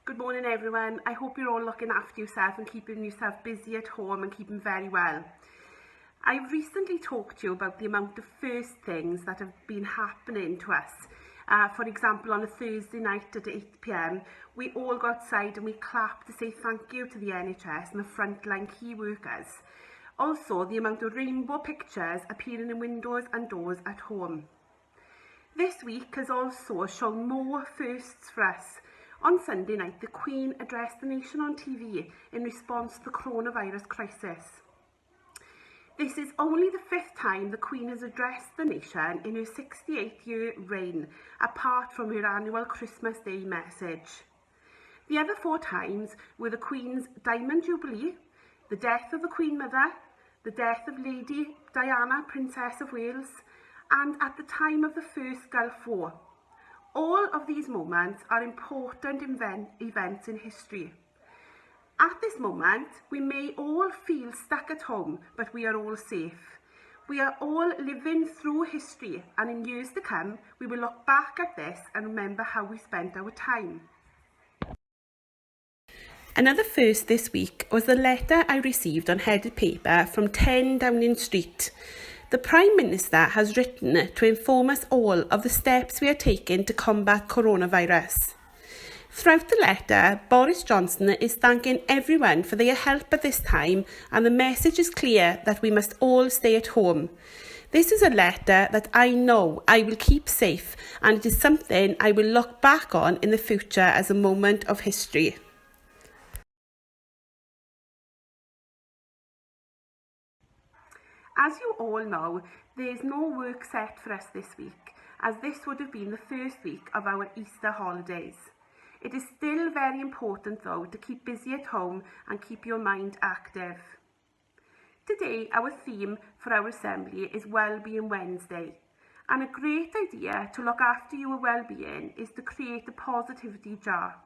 Good morning everyone. I hope you're all looking after yourself and keeping yourself busy at home and keeping very well. I've recently talked to you about the amount of first things that have been happening to us. For example, on a Thursday night at 8 p.m, we all go outside and we clap to say thank you to the NHS and the frontline key workers. Also, the amount of rainbow pictures appearing in windows and doors at home. This week has also shown more firsts for us. On Sunday night, the Queen addressed the nation on TV in response to the coronavirus crisis. This is only the 5th time the Queen has addressed the nation in her 68-year reign, apart from her annual Christmas Day message. The other 4 times were the Queen's Diamond Jubilee, the death of the Queen Mother, the death of Lady Diana, Princess of Wales, and at the time of the First Gulf War. All of these moments are important events in history. At this moment, we may all feel stuck at home, but we are all safe. We are all living through history, and in years to come, we will look back at this and remember how we spent our time. Another first this week was the letter I received on headed paper from 10 Downing Street. The Prime Minister has written to inform us all of the steps we are taking to combat coronavirus. Throughout the letter, Boris Johnson is thanking everyone for their help at this time, and the message is clear that we must all stay at home. This is a letter that I know I will keep safe, and it is something I will look back on in the future as a moment of history. As you all know, there is no work set for us this week, as this would have been the first week of our Easter holidays. It is still very important though to keep busy at home and keep your mind active. Today our theme for our assembly is Wellbeing Wednesday, and a great idea to look after your well-being is to create a positivity jar.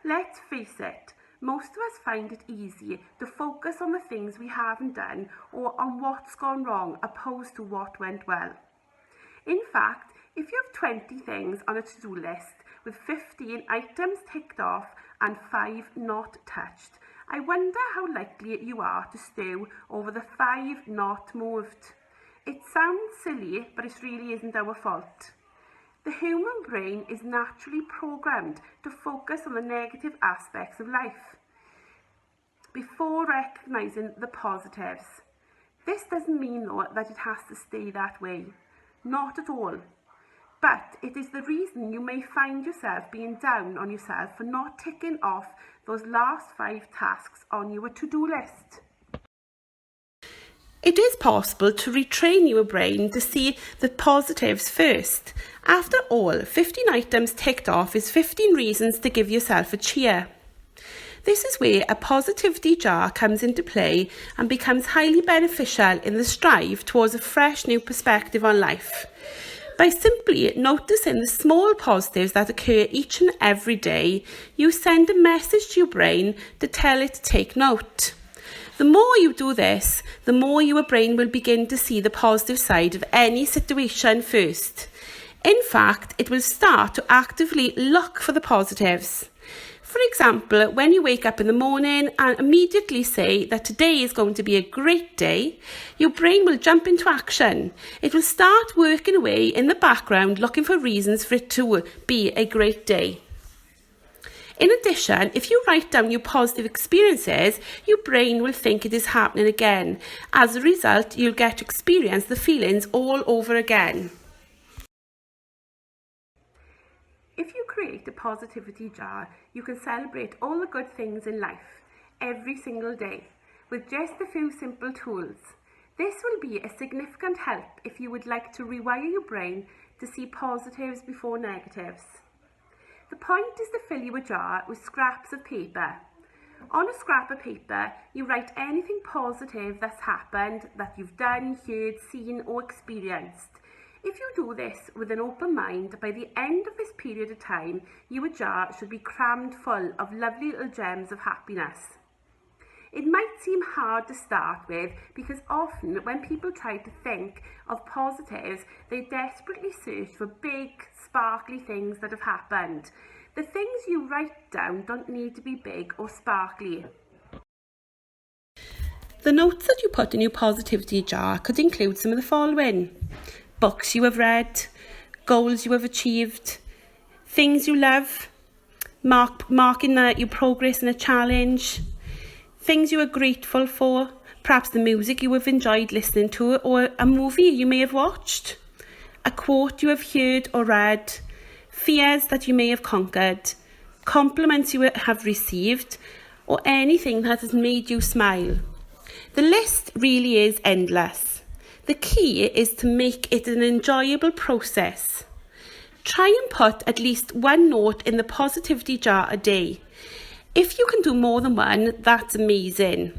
Let's face it, most of us find it easy to focus on the things we haven't done or on what's gone wrong opposed to what went well. In fact, if you have 20 things on a to-do list with 15 items ticked off and 5 not touched, I wonder how likely you are to stew over the 5 not moved. It sounds silly, but it really isn't our fault. The human brain is naturally programmed to focus on the negative aspects of life before recognising the positives. This doesn't mean though that it has to stay that way. Not at all. But it is the reason you may find yourself being down on yourself for not ticking off those last 5 tasks on your to-do list. It is possible to retrain your brain to see the positives first. After all, 15 items ticked off is 15 reasons to give yourself a cheer. This is where a positivity jar comes into play and becomes highly beneficial in the strive towards a fresh new perspective on life. By simply noticing the small positives that occur each and every day, you send a message to your brain to tell it to take note. The more you do this, the more your brain will begin to see the positive side of any situation first. In fact, it will start to actively look for the positives. For example, when you wake up in the morning and immediately say that today is going to be a great day, your brain will jump into action. It will start working away in the background looking for reasons for it to be a great day. In addition, if you write down your positive experiences, your brain will think it is happening again. As a result, you'll get to experience the feelings all over again. If you create a positivity jar, you can celebrate all the good things in life, every single day, with just a few simple tools. This will be a significant help if you would like to rewire your brain to see positives before negatives. The point is to fill your jar with scraps of paper. On a scrap of paper, you write anything positive that's happened, that you've done, heard, seen or experienced. If you do this with an open mind, by the end of this period of time, your jar should be crammed full of lovely little gems of happiness. It might seem hard to start with because often when people try to think of positives, they desperately search for big, sparkly things that have happened. The things you write down don't need to be big or sparkly. The notes that you put in your positivity jar could include some of the following: books you have read, goals you have achieved, things you love, marking your progress in a challenge, things you are grateful for, perhaps the music you have enjoyed listening to or a movie you may have watched, a quote you have heard or read, fears that you may have conquered, compliments you have received, or anything that has made you smile. The list really is endless. The key is to make it an enjoyable process. Try and put at least one note in the positivity jar a day. If you can do more than one, that's amazing.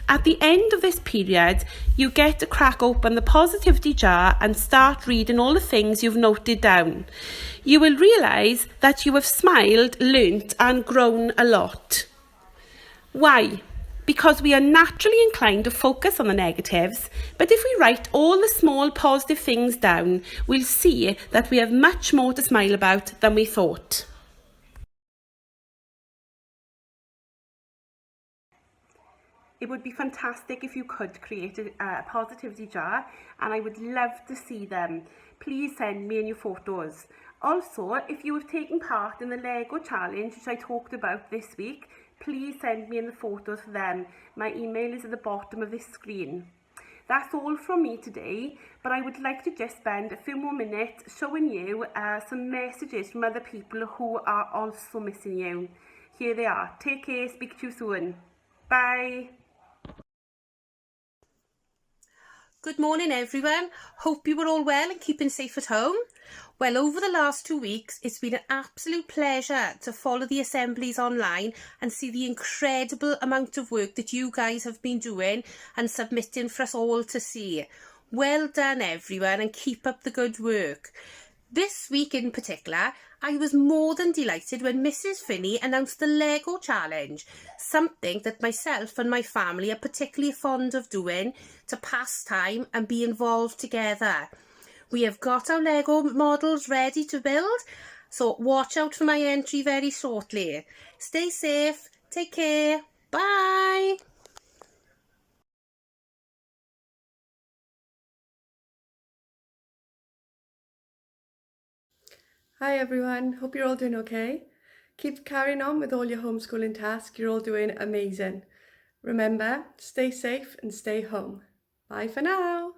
At the end of this period, you get to crack open the positivity jar and start reading all the things you've noted down. You will realise that you have smiled, learnt and grown a lot. Why? Because we are naturally inclined to focus on the negatives, but if we write all the small positive things down, we'll see that we have much more to smile about than we thought. It would be fantastic if you could create a positivity jar, and I would love to see them. Please send me in your photos. Also, if you have taken part in the Lego challenge, which I talked about this week, please send me in the photos for them. My email is at the bottom of this screen. That's all from me today, but I would like to just spend a few more minutes showing you some messages from other people who are also missing you. Here they are. Take care, speak to you soon. Bye. Good morning everyone, hope you were all well and keeping safe at home. Well, over the last 2 weeks, it's been an absolute pleasure to follow the assemblies online and see the incredible amount of work that you guys have been doing and submitting for us all to see. Well done everyone and keep up the good work. This week in particular, I was more than delighted when Mrs. Finney announced the Lego challenge, something that myself and my family are particularly fond of doing to pass time and be involved together. We have got our Lego models ready to build, so watch out for my entry very shortly. Stay safe, take care, bye! Hi everyone, hope you're all doing okay. Keep carrying on with all your homeschooling tasks, you're all doing amazing. Remember, stay safe and stay home. Bye for now.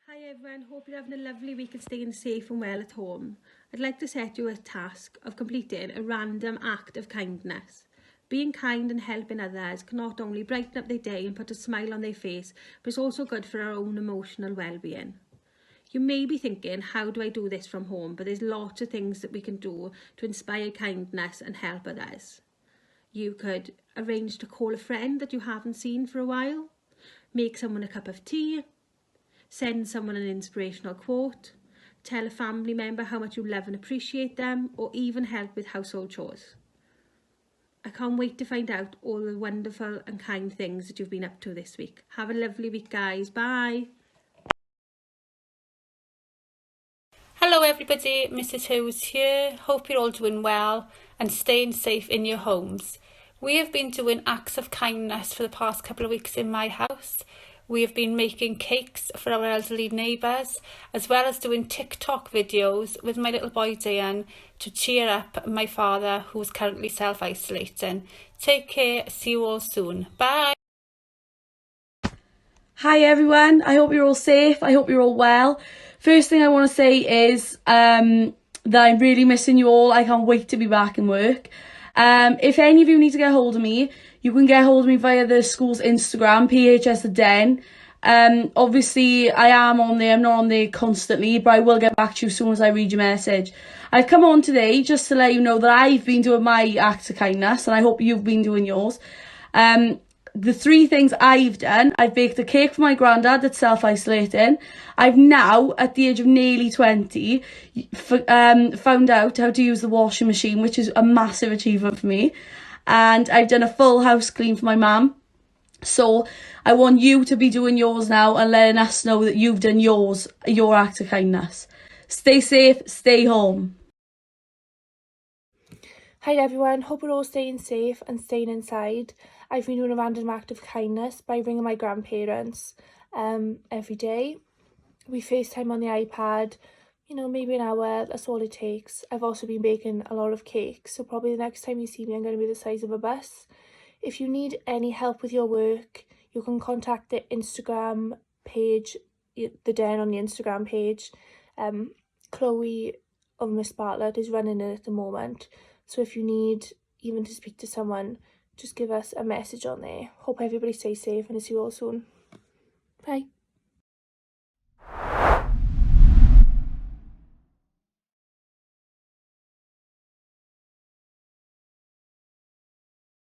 Hi everyone, hope you're having a lovely week and staying safe and well at home. I'd like to set you a task of completing a random act of kindness. Being kind and helping others can not only brighten up their day and put a smile on their face, but it's also good for our own emotional well-being. You may be thinking, how do I do this from home? But there's lots of things that we can do to inspire kindness and help others. You could arrange to call a friend that you haven't seen for a while, make someone a cup of tea, send someone an inspirational quote, tell a family member how much you love and appreciate them, or even help with household chores. I can't wait to find out all the wonderful and kind things that you've been up to this week. Have a lovely week, guys. Bye. Hello everybody, Mrs. Hughes here. Hope you're all doing well and staying safe in your homes. We have been doing acts of kindness for the past couple of weeks in my house. We have been making cakes for our elderly neighbours, as well as doing TikTok videos with my little boy Diane to cheer up my father who's currently self-isolating. Take care, see you all soon. Bye. Hi everyone, I hope you're all safe, I hope you're all well. First thing I want to say is that I'm really missing you all. I can't wait to be back in work. If any of you need to get hold of me, you can get hold of me via the school's Instagram, PHS The Den. Obviously, I am on there, I'm not on there constantly, but I will get back to you as soon as I read your message. I've come on today just to let you know that I've been doing my acts of kindness, and I hope you've been doing yours. The 3 things I've done: I've baked a cake for my granddad that's self-isolating. I've now, at the age of nearly 20, found out how to use the washing machine, which is a massive achievement for me. And I've done a full house clean for my mum. So I want you to be doing yours now and letting us know that you've done your act of kindness. Stay safe, stay home. Hi everyone, hope we're all staying safe and staying inside. I've been doing a random act of kindness by ringing my grandparents every day. We FaceTime on the iPad, you know, maybe an hour, that's all it takes. I've also been baking a lot of cakes, so probably the next time you see me I'm going to be the size of a bus. If you need any help with your work, you can contact the Instagram page, the Den on the Instagram page. Chloe of Miss Bartlett is running it at the moment. So if you need even to speak to someone, just give us a message on there. Hope everybody stays safe and I'll see you all soon. Bye.